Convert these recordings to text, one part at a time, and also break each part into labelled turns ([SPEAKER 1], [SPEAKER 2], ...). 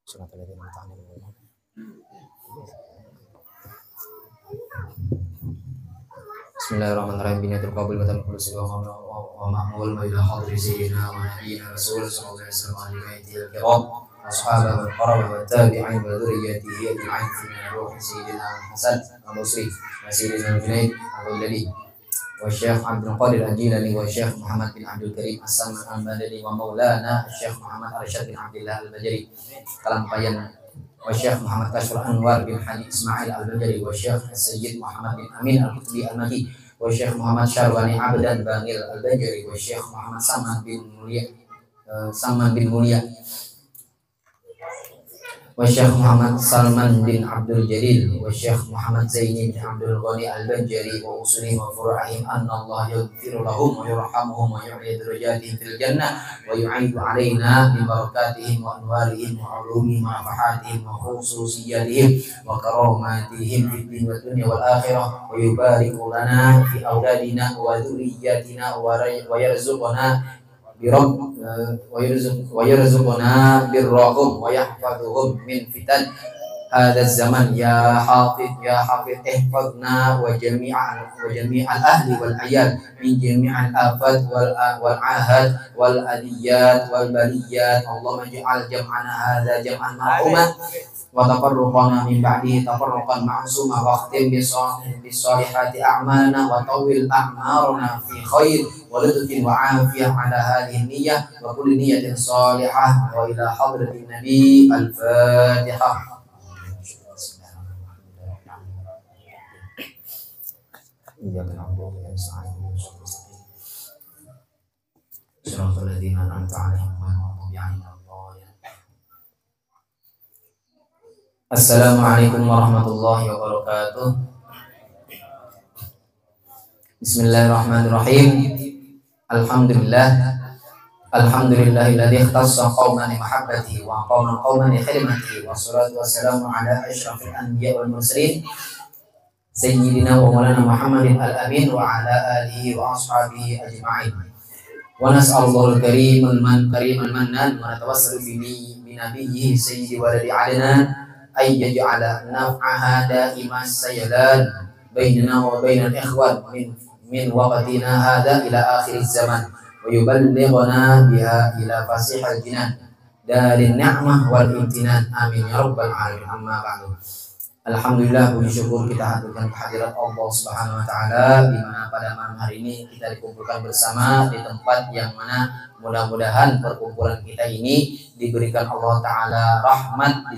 [SPEAKER 1] صراط الذين أنعمت عليهم. Bismillahirrahmanirrahim. Binatul qabil wa tamkul siwa wa ma'mul ma ila hadri sayyidina wa nabiyyina rasul sallallahu alaihi wasallam alihi al-kiram ashabahu wa qarabahu wa tabi'in wa dhurriyyatihi ajma'in fi ruh sayyidina Hasan al-Basri wa sayyidina Junaid al-Ladi wa Syekh Abdul Qadir al-Jilani wa Syekh Muhammad bin Abdul Karim As-Saman al-Badani wa Maulana Syekh Muhammad Arsyad bin Abdullah al-Bajari Kalampayan wa Syekh Muhammad Kashfur Anwar bin Hani Ismail al-Bajari wa Syekh Sayyid Muhammad bin Amin al-Qutbi al-Maki wa Syekh Muhammad Syarwani Abdan Bangil al-Bajari wa Syekh Muhammad Saman bin Mulia wa Syekh Muhammad Salman bin Abdul Jalil wa Syekh Muhammad Zaini bin Abdul Ghani al-Banjari wa usulihim wa furu'ihim anna Allah yaghfiru lahum wa yurhamuhum wa yu'li darajatihim fil jannah wa yu'idu alaina bi barakatihim wa anwarihim wa ulumihim wa nafahatihim wa khususiyatihim wa karamatihim fid din wa dunya wal akhirah wa yubariku lana fi awladina wa dhurriyyatina wa yarzuqna ويرزقنا برهم ويحفظهم من فتن هذا الزمن يا حافظ احفظنا وجميع الأهل والعيال من جميع الآفات والعاهات والأذيات والبليات اللهم اجعل جمعنا هذا جمعا مرحوما وتفرقنا من بعده تفرقا معصوما واختم بالصالحات أعمالنا وطول أعمارنا في خير ولطف وعافية على هذه النية وكل نية صالحة وإلى حضرة النبي الفاتحة. إياك نعبد وإياك نستعين صراط الذين أنعمت عليهم غير المغضوب عليهم ولا الضالين. Assalamualaikum warahmatullahi wabarakatuh. Bismillahirrahmanirrahim. Alhamdulillahilladzi ikhtassa qauman li mahabbatihi wa qauman li khidmatihi wassalatu wassalamu ala asyrafil anbiya wal mursalin sayyidina wa maulana Muhammadin al-amin wa ala alihi wa ashabihi ajma'in. Wa nas'alullahu al-karimul mannan wa natawassalu bi nabiyhi sayyidi waladi adnan ay yaj'ala naf'aha da'imas sayalan bainana wa bainal ikhwan min waqtina hadha ila akhir zaman wa yuballighuna biha ila fasihil jinan darin ni'mah wal imtinan amin ya rabbal alamin. Amma ba'du. Alhamdulillah, puji syukur kita haturkan kehadirat Allah Subhanahu wa taala di mana pada malam hari ini kita dikumpulkan bersama di tempat yang mana mudah-mudahan perkumpulan kita ini diberikan Allah taala rahmat,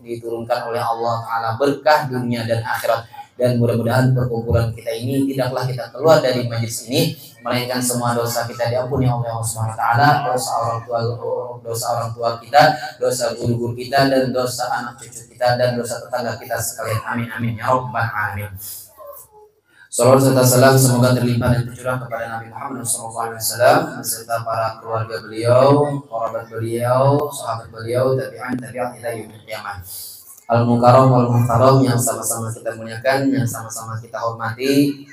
[SPEAKER 1] diturunkan oleh Allah taala berkah dunia dan akhirat, dan mudah-mudahan perkumpulan kita ini tidaklah kita keluar dari majelis ini melainkan semua dosa kita diampuni oleh Allah Subhanahu wa taala, dosa orang tua kita, dosa guru-guru kita, dan dosa anak cucu kita, dan dosa tetangga kita sekalian. Amin amin ya rabbal alamin. Salawat serta salam semoga terlimpah dan tercurah kepada Nabi Muhammad SAW beserta para keluarga beliau, kerabat beliau, sahabat beliau, tabi'in ila yaumil qiyamah. Al-Mukarram wal Muhtaram yang sama-sama kita muliakan, yang sama-sama kita hormati,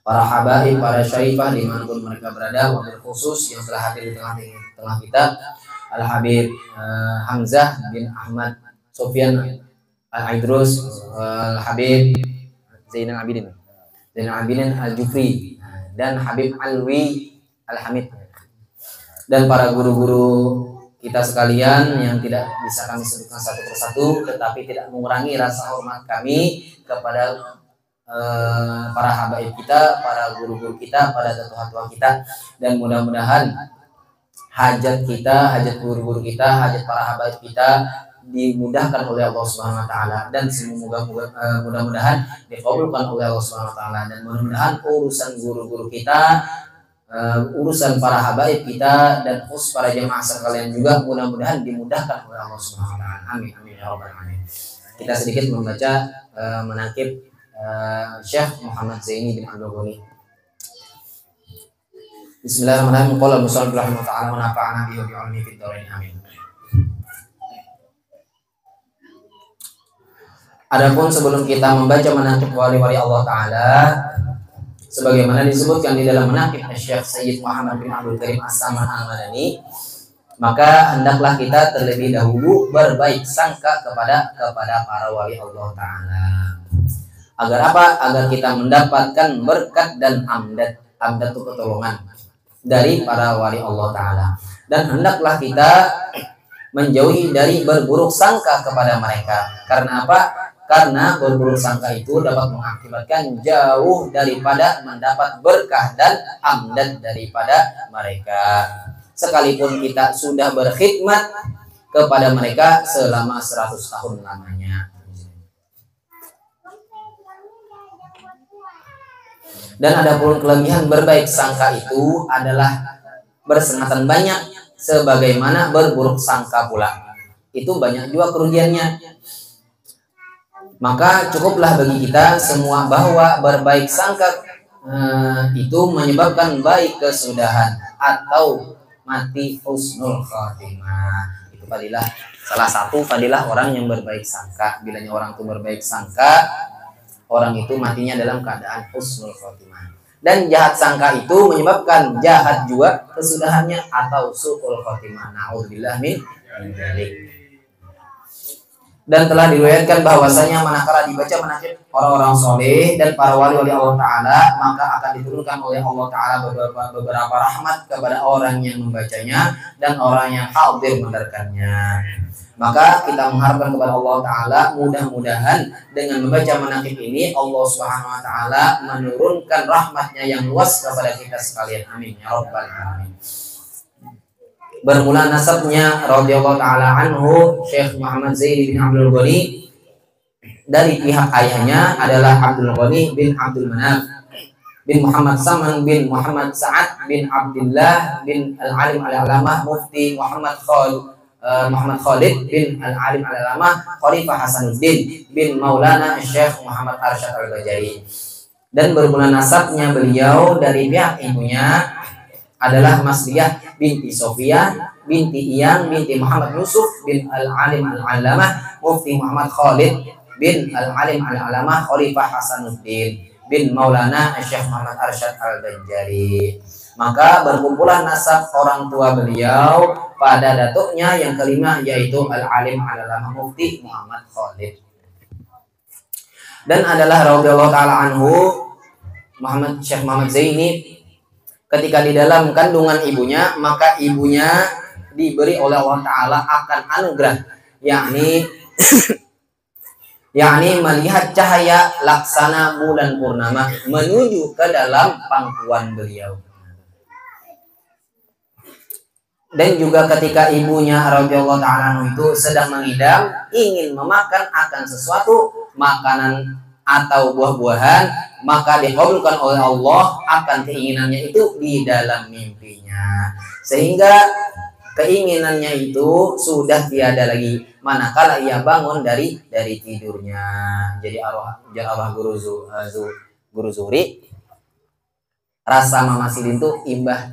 [SPEAKER 1] para habaib, para syaifah dimanapun mereka berada, wabil khusus yang telah hadir di tengah kita, Al-Habib Hamzah bin Ahmad Sofyan Al-Aidrus, Al-Habib Zainal Abidin Al-Jufri, dan Habib Alwi Al-Hamid, dan para guru-guru kita sekalian yang tidak bisa kami sebutkan satu persatu, tetapi tidak mengurangi rasa hormat kami kepada para habaib kita, para guru-guru kita, para tetua-tetua kita, dan mudah-mudahan hajat kita, hajat guru-guru kita, hajat para habaib kita dimudahkan oleh Allah Subhanahu wa taala, dan mudah-mudahan dikabulkan oleh Allah Subhanahu wa taala, dan mudah-mudahan urusan guru-guru kita, urusan para habaib kita, dan khusus para jemaah sekalian juga mudah-mudahan dimudahkan oleh Allah Subhanahu wa taala. Amin amin ya rabbal alamin. Kita sedikit membaca manaqib Syekh Muhammad Zaini bin Abdul Ghani. Bismillahirrahmanirrahim. Qala musannif rahimahullah ta'ala wa nafa'ana bihi wa bi'ilmihi fid dharain amin. Adapun sebelum kita membaca manaqib wali-wali Allah taala sebagaimana disebutkan di dalam manaqib Syekh Sayyid Muhammad bin Abdul Karim As-Saman Al-Madani, maka hendaklah kita terlebih dahulu berbaik sangka kepada para wali Allah Ta'ala. Agar apa? Agar kita mendapatkan berkat dan amdad itu pertolongan dari para wali Allah Ta'ala. Dan hendaklah kita menjauhi dari berburuk sangka kepada mereka. Karena apa? Karena berburuk sangka itu dapat mengakibatkan jauh daripada mendapat berkah dan amdad daripada mereka. Sekalipun kita sudah berkhidmat kepada mereka selama 100 tahun lamanya. Dan ada pun kelebihan berbaik sangka itu adalah bersengatan banyak, sebagaimana berburuk sangka pula. Itu banyak juga kerugiannya. Maka cukuplah bagi kita semua bahwa berbaik sangka itu menyebabkan baik kesudahan atau mati husnul khatimah. Itu fadilah, salah satu fadilah orang yang berbaik sangka. Bilanya orang itu berbaik sangka, orang itu matinya dalam keadaan husnul khatimah. Dan jahat sangka itu menyebabkan jahat juga kesudahannya atau su'ul khatimah. Na'udzubillah min dzalik. Dan telah diriwayatkan bahwasanya manakala dibaca manaqib orang-orang soleh dan para wali-wali Allah Ta'ala, maka akan diturunkan oleh Allah Ta'ala beberapa rahmat kepada orang yang membacanya dan orang yang hadir mendengarkannya. Maka kita mengharapkan kepada Allah Ta'ala, mudah-mudahan dengan membaca manaqib ini Allah Subhanahu Wa Ta'ala menurunkan rahmatnya yang luas kepada kita sekalian. Amin ya rabbal alamin. Bermula nasabnya radhiyallahu ta'ala anhu Syekh Muhammad Zaid bin Abdul Ghani, dari pihak ayahnya adalah Abdul Ghani bin Abdul Manaf bin Muhammad Saman bin Muhammad Sa'ad bin Abdullah bin Al-Alim Al-Alamah Mufti Muhammad Khalid bin Al-Alim Al-Alamah Khalifah Hasanuddin bin Maulana Syekh Muhammad Arsyad Al-Bajari. Dan bermula nasabnya beliau dari pihak ibunya adalah Masliyah binti Sofia binti Iyang binti Muhammad Yusuf bin Al-Alim Al-Alamah Mufti Muhammad Khalid bin Al-Alim Al-Alamah Khalifah Hasanuddin bin Maulana Syekh Muhammad Arsyad Al-Banjari. Maka berkumpulan nasab orang tua beliau pada datuknya yang kelima, yaitu Al-Alim Al-Alamah Mufti Muhammad Khalid. Dan adalah radhiyallahu ta'ala anhu Syekh Muhammad Zaini, ketika di dalam kandungan ibunya, maka ibunya diberi oleh Allah Ta'ala akan anugerah, yakni melihat cahaya laksana bulan purnama menuju ke dalam pangkuan beliau. Dan juga ketika ibunya radhiyallahu ta'ala itu sedang mengidam, ingin memakan akan sesuatu makanan atau buah-buahan, maka dikabulkan oleh Allah akan keinginannya itu di dalam mimpinya, sehingga keinginannya itu sudah tiada lagi manakala ia bangun dari tidurnya. Jadi arwah guru Zuhri, rasa Mama Silin tuh imbah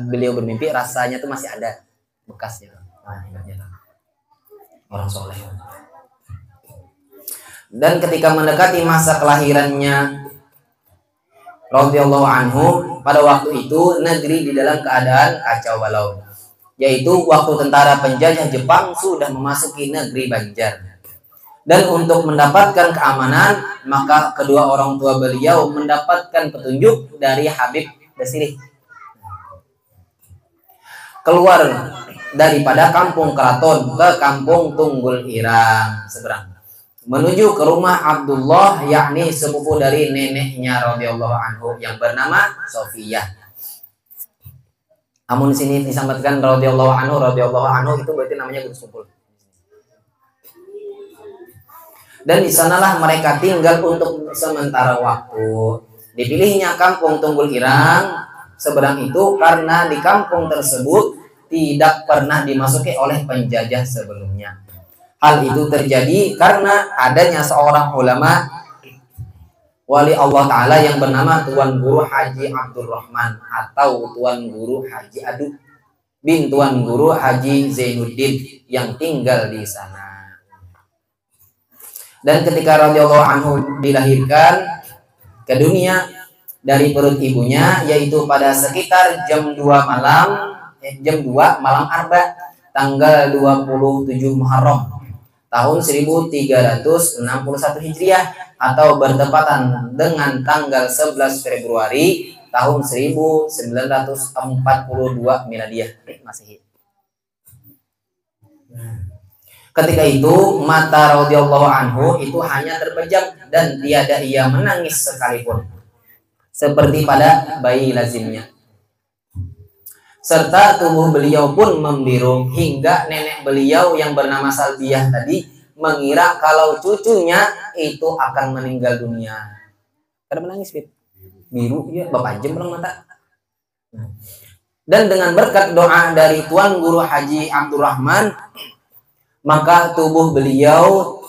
[SPEAKER 1] beliau bermimpi, rasanya tuh masih ada bekasnya. Nah, orang soleh. Dan ketika mendekati masa kelahirannya radhiyallahu anhu, pada waktu itu negeri di dalam keadaan kacau balau, yaitu waktu tentara penjajah Jepang sudah memasuki negeri Banjar. Dan untuk mendapatkan keamanan, maka kedua orang tua beliau mendapatkan petunjuk dari Habib Dasirih, keluar daripada kampung Keraton ke kampung Tunggul Irang seberang, menuju ke rumah Abdullah, yakni sepupu dari neneknya radhiyallahu anhu yang bernama Sofiyah. Amun sini disampaikan radhiyallahu anhu itu berarti namanya guru sepupu. Dan di sanalah mereka tinggal untuk sementara waktu. Dipilihnya kampung Tunggul Irang seberang itu karena di kampung tersebut tidak pernah dimasuki oleh penjajah sebelumnya. Hal itu terjadi karena adanya seorang ulama wali Allah Ta'ala yang bernama Tuan Guru Haji Abdul Rahman atau Tuan Guru Haji Adu bin Tuan Guru Haji Zainuddin yang tinggal di sana. Dan ketika radhiyallahu anhu dilahirkan ke dunia dari perut ibunya, yaitu pada sekitar jam 2 malam jam 2 malam Arba tanggal 27 Muharram tahun 1361 Hijriah atau bertepatan dengan tanggal 11 Februari tahun 1942 Miladiah Masehi. Ketika itu mata radhiyallahu anhu itu hanya terpejam dan tiada ia menangis sekalipun, seperti pada bayi lazimnya. Serta tubuh beliau pun membiru hingga nenek beliau yang bernama Salbiyah tadi mengira kalau cucunya itu akan meninggal dunia. Karena menangis, Fit. Biru, ya, bapak jem belang mata. Dan dengan berkat doa dari Tuan Guru Haji Abdurrahman, maka tubuh beliau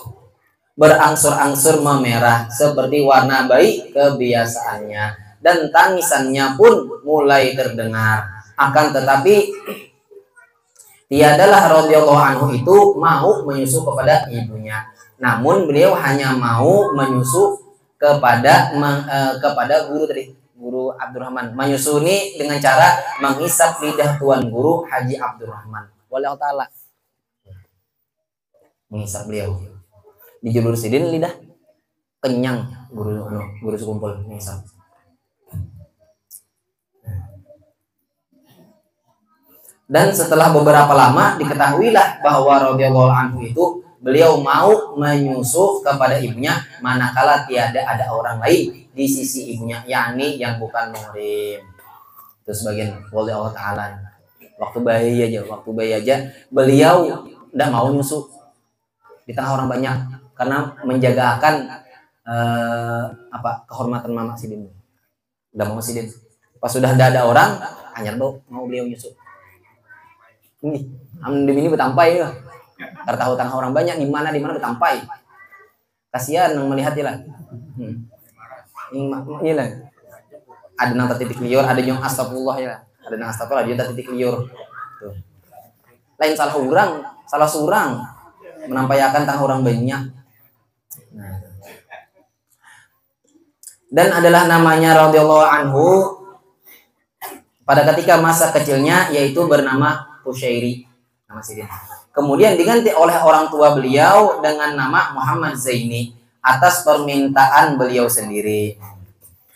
[SPEAKER 1] berangsur-angsur memerah seperti warna bayi kebiasaannya, dan tangisannya pun mulai terdengar. Akan tetapi tiadalah radhiyallahu anhu itu mau menyusu kepada ibunya, namun beliau hanya mau menyusu kepada guru Abdurrahman, menyusuni dengan cara menghisap lidah Tuan Guru Haji Abdurrahman wallahu taala. Menghisap beliau dijulur sidin lidah kenyang guru sekumpul menghisap. Dan setelah beberapa lama diketahuilah bahwa radhiyallahu anhu itu beliau mau menyusu kepada ibunya manakala tiada ada orang lain di sisi ibunya, yakni yang bukan muhrim. Itu sebagian wali Allah taala. Waktu bayi aja beliau tidak mau nyusu di tengah orang banyak karena menjaga akan kehormatan mama sidin. Udah mau sidin. Pas sudah ada orang, hanya mau beliau nyusu. Ini ini betampai ya. Tahu tengah orang banyak di mana betampai. Kasihan yang melihat lah. Ini lah. Ada nang titik liur, ada yang astagfirullah ya. Ada nang astagfirullah, dia titik liur. Tuh. Lain salah surang menampayakan tengah orang banyak. Nah. Dan adalah namanya radhiyallahu anhu pada ketika masa kecilnya, yaitu bernama Kusyairi, nama sidin. Kemudian diganti oleh orang tua beliau dengan nama Muhammad Zaini atas permintaan beliau sendiri.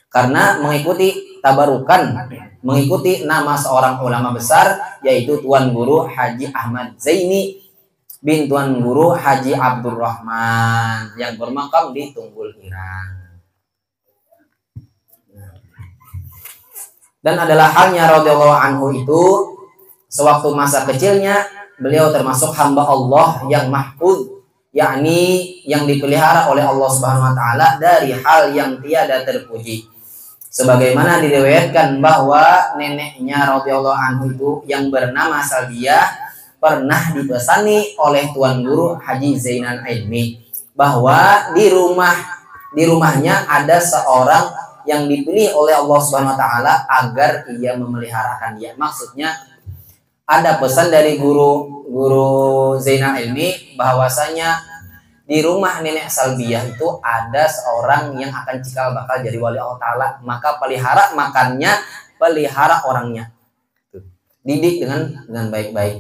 [SPEAKER 1] Karena mengikuti tabarukan, mengikuti nama seorang ulama besar, yaitu Tuan Guru Haji Ahmad Zaini bin Tuan Guru Haji Abdurrahman yang bermakam di Tunggul Irang. Dan adalah halnya radhiyallahu anhu itu sewaktu masa kecilnya beliau termasuk hamba Allah yang mahfuz, yakni yang dipelihara oleh Allah Subhanahu wa taala dari hal yang tiada terpuji. Sebagaimana diriwayatkan bahwa neneknya radhiyallahu anhu itu yang bernama Salbiyah pernah dipesani oleh Tuan Guru Haji Zainal Ilmi bahwa di rumahnya ada seorang yang dipilih oleh Allah Subhanahu wa taala agar ia memeliharakan dia. Maksudnya ada pesan dari guru Zainal Ilmi bahwasanya di rumah nenek Salbiyah itu ada seorang yang akan cikal bakal jadi wali Allah taala, maka pelihara makannya, pelihara orangnya. Didik dengan baik-baik.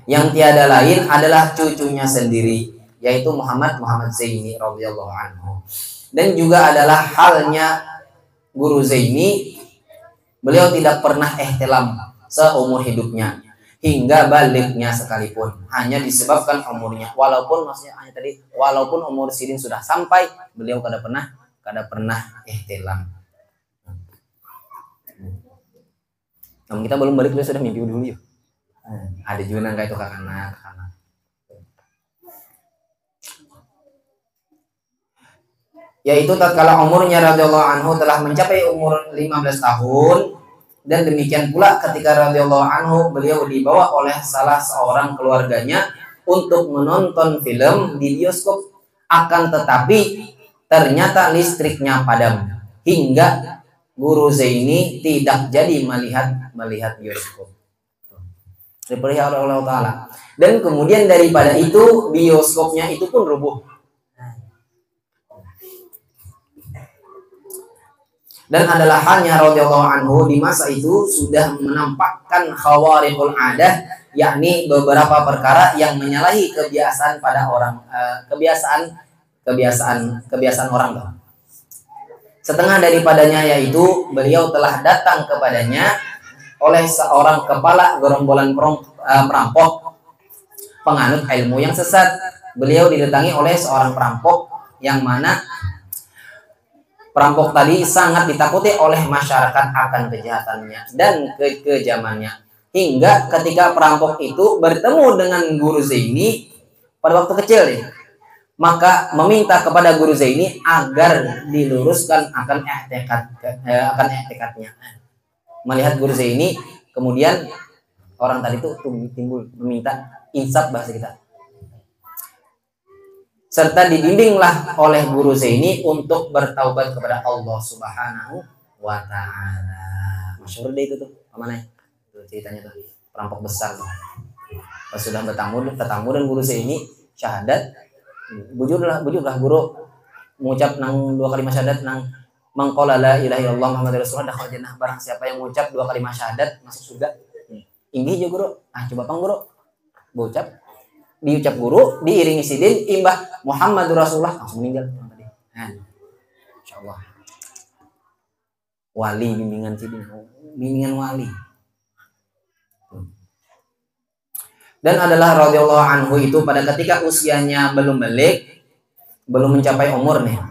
[SPEAKER 1] Yang tiada lain adalah cucunya sendiri, yaitu Muhammad Zaini radhiyallahu anhu. Dan juga adalah halnya Guru Zaini, beliau tidak pernah ihtilam seumur hidupnya hingga baliknya sekalipun, hanya disebabkan umurnya. Walaupun umur sidin sudah sampai, beliau kada pernah ihtilam. Namun kita belum balik, beliau sudah mimpi dulu yuk. Ada juga nang kayak itu kakana. Yaitu tatkala umurnya radhiyallahu anhu telah mencapai umur 15 tahun, dan demikian pula ketika radhiyallahu anhu beliau dibawa oleh salah seorang keluarganya untuk menonton film di bioskop, akan tetapi ternyata listriknya padam hingga Guru Zaini tidak jadi melihat bioskop. Dipelihara oleh Allah Ta'ala. Dan kemudian daripada itu bioskopnya itu pun rubuh. Dan adalah halnya radhiyallahu anhu di masa itu sudah menampakkan khawariqul adah, yakni beberapa perkara yang menyalahi kebiasaan pada orang, kebiasaan orang. Setengah daripadanya yaitu beliau telah datang kepadanya oleh seorang kepala gerombolan perampok penganut ilmu yang sesat. Beliau didatangi oleh seorang perampok yang mana perampok tadi sangat ditakuti oleh masyarakat akan kejahatannya dan kekejamannya. Hingga ketika perampok itu bertemu dengan Guru Zaini pada waktu kecil nih, maka meminta kepada Guru Zaini agar diluruskan akan i'tikadnya. Melihat Guru Zaini, kemudian orang tadi itu timbul meminta insaf bahasa kita. Serta dibimbinglah oleh Guru Zaini untuk bertaubat kepada Allah Subhanahu wa Ta'ala. Masyhur deh itu tuh, mana ya? Ceritanya tuh, perampok besar tuh. Pas sudah bertemu dan Guru Zaini syahadat, bujurlah guru mengucap nang 2 kalimat syahadat nang mangqala la ilaha illallah Muhammadur Rasulullah dakhal jannah. Barang siapa yang mengucap 2 kalimat syahadat masuk surga. Inggih aja guru. Coba pang guru. Diucap guru, diiringi sidin, imbah Muhammadur Rasulullah, langsung meninggal. Insyaallah. Wali bimbingan sidin, bimbingan wali. Dan adalah radhiyallahu anhu itu pada ketika usianya belum balik, belum mencapai umur nih,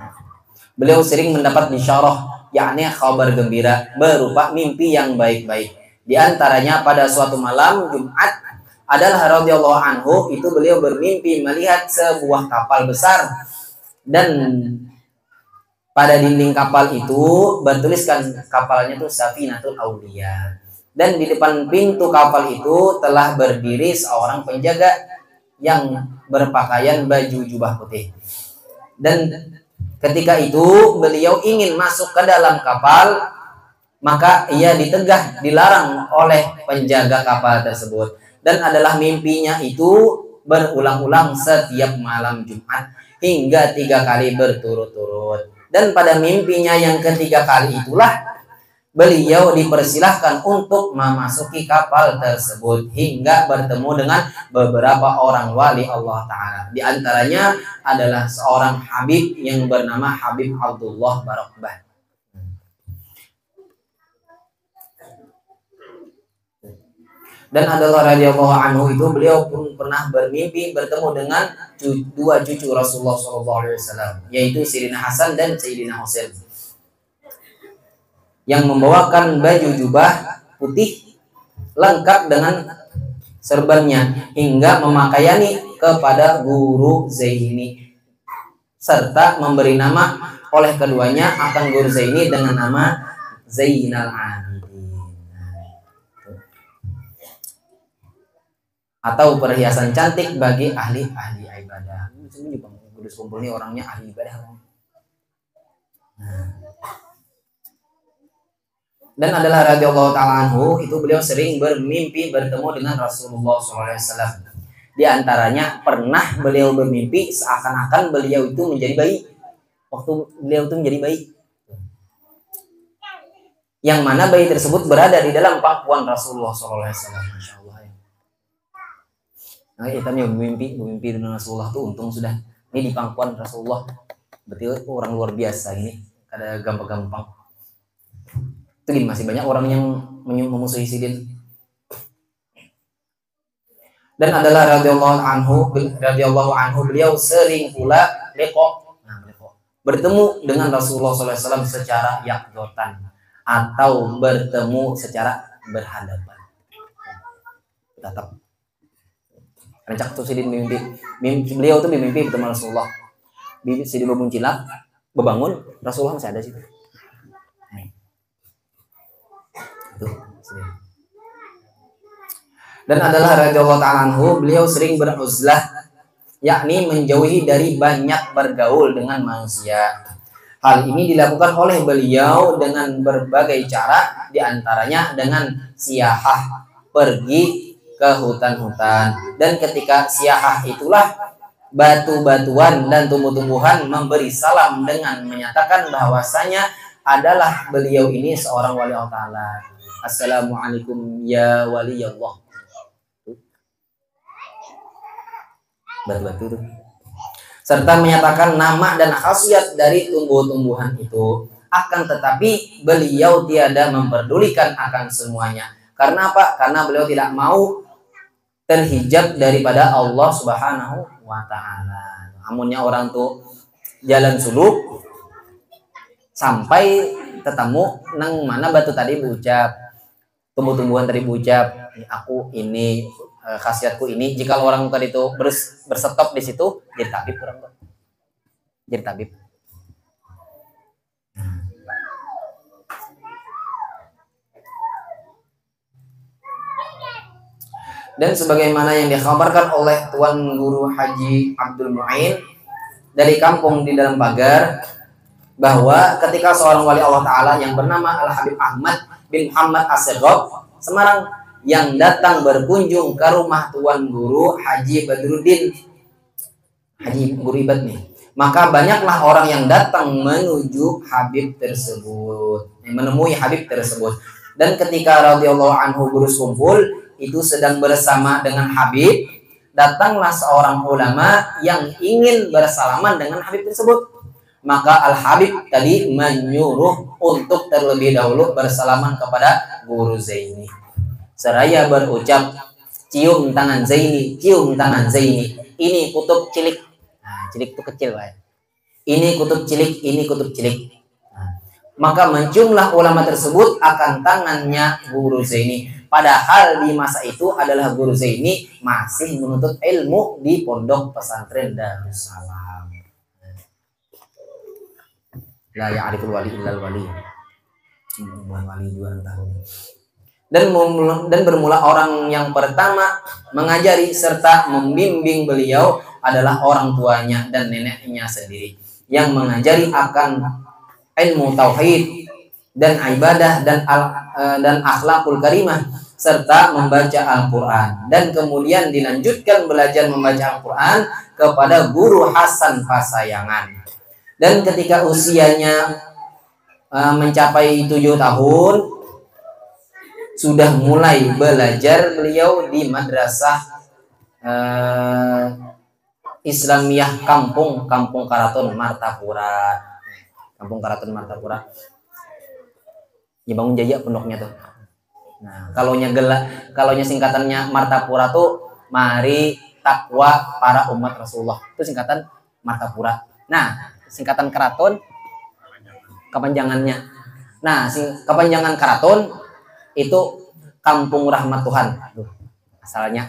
[SPEAKER 1] beliau sering mendapat bisyarah, yakni kabar gembira berupa mimpi yang baik-baik. Di antaranya pada suatu malam Jumat adalah radhiyallahu anhu itu beliau bermimpi melihat sebuah kapal besar, dan pada dinding kapal itu bertuliskan kapalnya itu Safinatul Auliya, dan di depan pintu kapal itu telah berdiri seorang penjaga yang berpakaian baju jubah putih. Dan ketika itu beliau ingin masuk ke dalam kapal, maka ia ditegah, dilarang oleh penjaga kapal tersebut. Dan adalah mimpinya itu berulang-ulang setiap malam Jumat hingga 3 kali berturut-turut. Dan pada mimpinya yang ketiga kali itulah beliau dipersilahkan untuk memasuki kapal tersebut hingga bertemu dengan beberapa orang wali Allah Ta'ala. Di antaranya adalah seorang Habib yang bernama Habib Abdullah Barakbah. Dan adalah radhiyallahu anhu itu beliau pun pernah bermimpi bertemu dengan 2 cucu Rasulullah SAW, yaitu Sayyidina Hasan dan Sayyidina Husain, yang membawakan baju jubah putih lengkap dengan serbannya hingga memakaiani kepada Guru Zaini, serta memberi nama oleh keduanya akan Guru Zaini dengan nama Zainal Abidin, atau perhiasan cantik bagi ahli-ahli ibadah. Ini juga Kudus kumpul ini orangnya ahli ibadah. Dan adalah radhiyallahu ta'ala anhu itu beliau sering bermimpi bertemu dengan Rasulullah SAW. Di antaranya pernah beliau bermimpi seakan-akan beliau itu menjadi bayi. Waktu beliau itu menjadi bayi, yang mana bayi tersebut berada di dalam pangkuan Rasulullah SAW. Masya Allah. Nah, kita mimpi dengan Rasulullah tuh untung sudah ini di pangkuan Rasulullah. Betul orang luar biasa ini, kada gampang-gampang. Itu masih banyak orang yang memusuhi sidin. Dan adalah radhiyallahu anhu beliau sering pula bertemu dengan Rasulullah SAW secara yakdotan atau bertemu secara berhadapan. Tetap rencak tuh sidin mimpi beliau tuh mimpi bertemu Rasulullah. Sidin bebuncilak, bebangun, Rasulullah masih ada sih. Dan adalah radhiyallahu ta'ala anhu beliau sering beruzlah, yakni menjauhi dari banyak bergaul dengan manusia. Hal ini dilakukan oleh beliau dengan berbagai cara, diantaranya dengan siyahah, pergi ke hutan-hutan. Dan ketika siyahah itulah batu-batuan dan tumbuh-tumbuhan memberi salam dengan menyatakan bahwasanya adalah beliau ini seorang wali Allah Ta'ala. Assalamualaikum ya wali Allah. Batu-batu tuh. Serta menyatakan nama dan khasiat dari tumbuh-tumbuhan itu. Akan tetapi beliau tiada memperdulikan akan semuanya. Karena apa? Karena beliau tidak mau terhijab daripada Allah Subhanahu wa Ta'ala. Amunnya orang tuh jalan suluk sampai ketemu nang mana batu tadi berucap, tumbuh-tumbuhan tadi berucap, aku ini khasiatku ini. Jika orang tadi itu berstop di situ, jadi tabib kurang tuh. Jadi tabib. Dan sebagaimana yang dikhabarkan oleh Tuan Guru Haji Abdul Mu'in dari kampung di dalam Pagar, bahwa ketika seorang wali Allah Ta'ala yang bernama Al-Habib Ahmad bin Muhammad As-Seghof Semarang yang datang berkunjung ke rumah Tuan Guru Haji Badruddin, Haji Guru Ibad nih, maka banyaklah orang yang datang menuju Habib tersebut, menemui Habib tersebut. Dan ketika radhiyallahu anhu guru kumpul itu sedang bersama dengan Habib, datanglah seorang ulama yang ingin bersalaman dengan Habib tersebut. Maka Al-Habib tadi menyuruh untuk terlebih dahulu bersalaman kepada Guru Zaini. Seraya berucap, cium tangan Zaini, cium tangan Zaini. Ini kutub cilik. Nah, cilik itu kecil, Pak. Ini kutub cilik, ini kutub cilik. Nah, maka menciumlah ulama tersebut akan tangannya Guru Zaini. Padahal di masa itu adalah Guru Zaini masih menuntut ilmu di pondok pesantren Darussalam. La ya'riful wali illal wali. Wali jualan tahun. Dan bermula orang yang pertama mengajari serta membimbing beliau adalah orang tuanya dan neneknya sendiri, yang mengajari akan ilmu tauhid dan ibadah dan akhlakul karimah serta membaca Al-Quran. Dan kemudian dilanjutkan belajar membaca Al-Quran kepada Guru Hasan Pasayangan. Dan ketika usianya mencapai 7 tahun, sudah mulai belajar beliau di madrasah Islamiyah Kampung Karaton Martapura. Kampung Karaton Martapura. Dibangun jajak pondoknya tuh. Nah, kalaunya singkatannya Martapura tuh Mari Takwa Para Umat Rasulullah. Itu singkatan Martapura. Nah, singkatan keraton kepanjangannya. Nah, kepanjangan keraton itu Kampung Rahmat Tuhan. Asalnya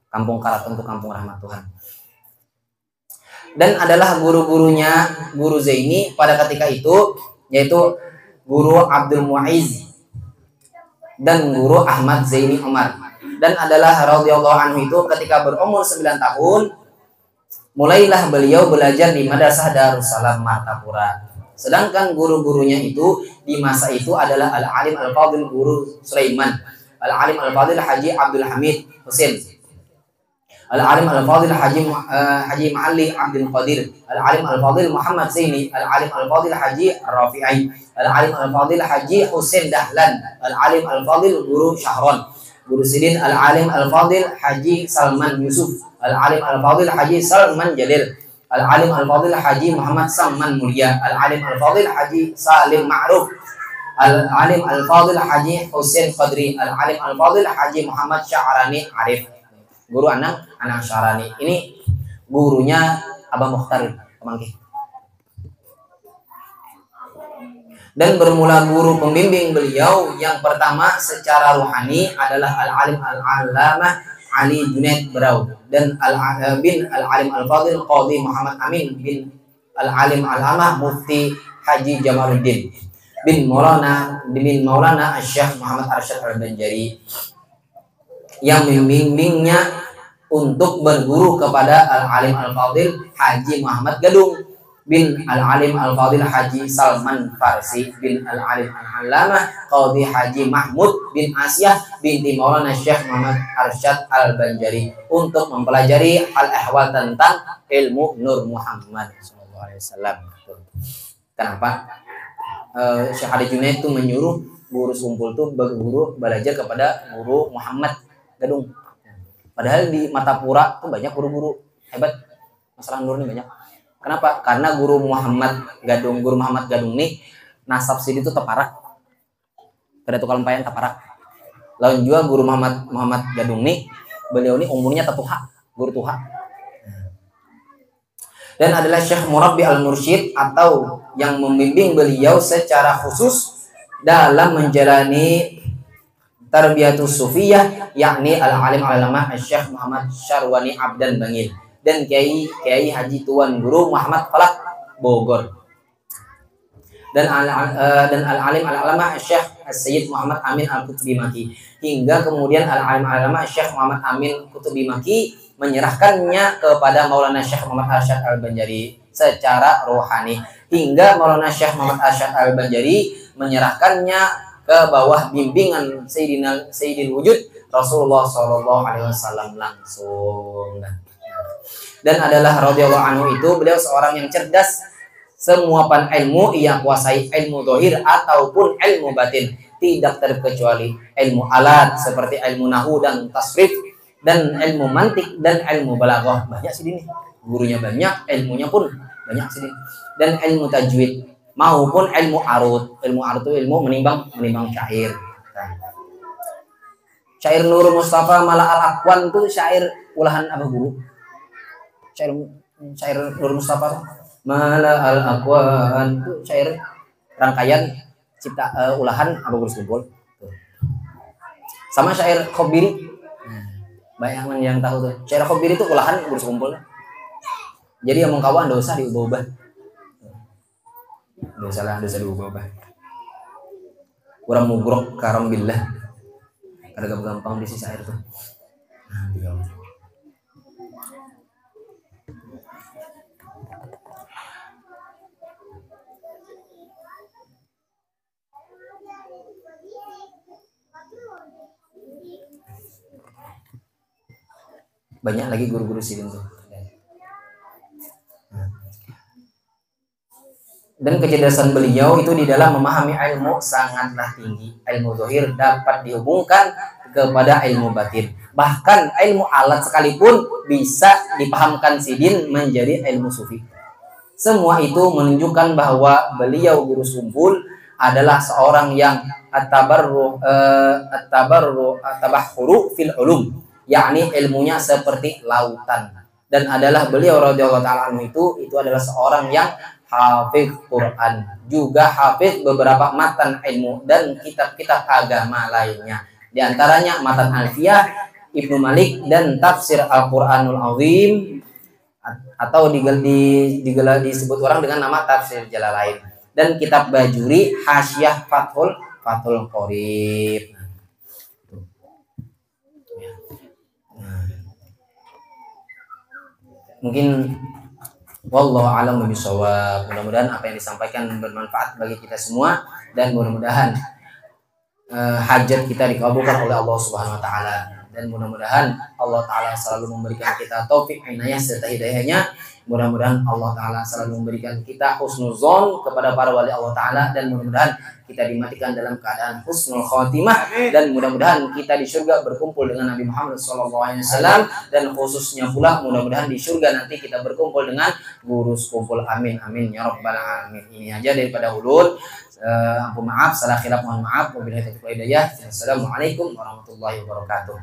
[SPEAKER 1] Kampung Karaton itu Kampung Rahmat Tuhan. Dan adalah guru-gurunya Guru Zaini pada ketika itu, yaitu Guru Abdul Mu'izz dan Guru Ahmad Zaini Umar. Dan adalah radhiyallahu anhu itu ketika berumur 9 tahun mulailah beliau belajar di Madrasah Darussalam Martapura. Sedangkan guru-gurunya itu di masa itu adalah Al-Alim Al-Fadil Guru Sulaiman, Al-Alim Al-Fadil Haji Abdul Hamid Husain, Al-Alim Al-Fadil Haji Ma'ali Abdul Qadir, Al-Alim Al-Fadil Muhammad Zaini, Al-Alim Al-Fadil Haji Rafi'i, Al-Alim Al-Fadil Haji Husain Dahlan, Al-Alim Al-Fadil Guru Syahron, Guru Sidin Al-Alim Al-Fadil Haji Salman Yusuf, Al-Alim Al-Fadil Haji Salman Jalil, Al-Alim Al-Fadil Haji Muhammad Samman Mulia, Al-Alim Al-Fadil Haji Salim Ma'ruf, Al-Alim Al-Fadil Haji Husain Qadri, Al-Alim Al-Fadil Haji Muhammad Sya'rani Arif. Guru anak Sya'rani. Ini gurunya Abah Mukhtar Kemangki. Dan bermula guru pembimbing beliau yang pertama secara ruhani adalah Al-Alim Al-Allamah Ali Junaid Berau dan bin Al-Alim Al-Fadil Qadhi Muhammad Amin bin Al-Alim Al-Amah Mufti Haji Jamaluddin bin Maulana Syekh Muhammad Arsyad Al-Banjari, yang membimbingnya untuk berguru kepada Al-Alim Al-Fadil Haji Muhammad Gadung bin Al-Alim Al-Fadil Haji Salman Farsi bin Al-Alim Al-Allamah Qadhi Haji Mahmud bin Asyah binti Maulana Syekh Muhammad Arsyad Al-Banjari untuk mempelajari al-ahwal tentang ilmu Nur Muhammad SAW. Kenapa? Syekh Ali Junaid itu menyuruh guru kumpul tuh berguru belajar kepada guru Muhammad Gadung. Padahal di Matapura tuh banyak guru-guru hebat masalah nur ini banyak. Kenapa? Karena guru Muhammad Gadung nih nasab sini tuh teparak. Pada tukang lempayan teparak. Lalu juga guru Muhammad Gadung nih, beliau ini umurnya tetuha, guru tuha. Dan adalah Syekh Murabbi al-Mursyid atau yang membimbing beliau secara khusus dalam menjalani tarbiyatus sufiyah, yakni al-alim al-alama Syekh Muhammad Syarwani Abdan Bangil dan Kiai Haji Tuan Guru Muhammad Falak Bogor. Dan al-alim al-alama Syekh Sayyid Muhammad Amin Al-Kutubi Maki, hingga kemudian al-alim al-alama Syekh Muhammad Amin Kutubi Maki menyerahkannya kepada Maulana Syekh Muhammad Arsyad Al-Banjari secara rohani, hingga Maulana Syekh Muhammad Arsyad Al-Banjari menyerahkannya ke bawah bimbingan Sayyidil Wujud Rasulullah SAW langsung. Dan adalah radhiyallahu anhu itu beliau seorang yang cerdas, semua pan ilmu ia kuasai, ilmu zahir ataupun ilmu batin, tidak terkecuali ilmu alat seperti ilmu nahwu dan tasrif, dan ilmu mantik dan ilmu balaghah. Banyak sih ini, gurunya banyak, ilmunya pun banyak sih. Dan ilmu tajwid maupun ilmu arut. Ilmu arut itu ilmu menimbang syair. Syair Nur Mustafa Mala Al-Aqwan itu syair ulahan apa guru? Syair Nur Mustafa Mala Al-Aqwan itu syair rangkaian cipta ulahan apa guru kumpul. Sama syair Khobiri. Banyak yang tahu tuh. Syair Khobiri itu ulahan guru kumpul. Jadi yang mengkawan dosa diubah. Dosa diubah. Kurang mugrok karam billah. Ada gampang di sisa air tuh. Banyak lagi guru-guru sidin tuh. Dan kecerdasan beliau itu di dalam memahami ilmu sangatlah tinggi. Ilmu zahir dapat dihubungkan kepada ilmu batin. Bahkan ilmu alat sekalipun bisa dipahamkan sidin menjadi ilmu sufi. Semua itu menunjukkan bahwa beliau guru sumpul adalah seorang yang at-tabahhuru fil ulum, yakni ilmunya seperti lautan. Dan adalah beliau radhiyallahu ta'ala anhu itu adalah seorang yang hafiz Quran, juga hafiz beberapa matan ilmu dan kitab-kitab agama lainnya. Di antaranya matan Alfiyah Ibnu Malik dan tafsir Al-Qur'anul Azim, atau disebut orang dengan nama tafsir Jalalain, dan kitab Bajuri Hasyah Fathul Qorib. Mungkin wallahu a'lam bishawab. Mudah-mudahan apa yang disampaikan bermanfaat bagi kita semua, dan mudah-mudahan hajat kita dikabulkan oleh Allah Subhanahu wa taala, dan mudah-mudahan Allah taala selalu memberikan kita taufik, inayah serta hidayahnya. Mudah-mudahan Allah taala selalu memberikan kita husnuzon kepada para wali Allah taala, dan mudah-mudahan kita dimatikan dalam keadaan husnul khotimah, dan mudah-mudahan kita di surga berkumpul dengan Nabi Muhammad SAW, dan khususnya pula mudah-mudahan di surga nanti kita berkumpul dengan guru kumpul. Amin amin ya rabbal alamin. Ini aja daripada ulun. Ampun maaf, salah khilaf mohon maaf. Wabillahi taufiq wal hidayah. Assalamualaikum warahmatullahi wabarakatuh.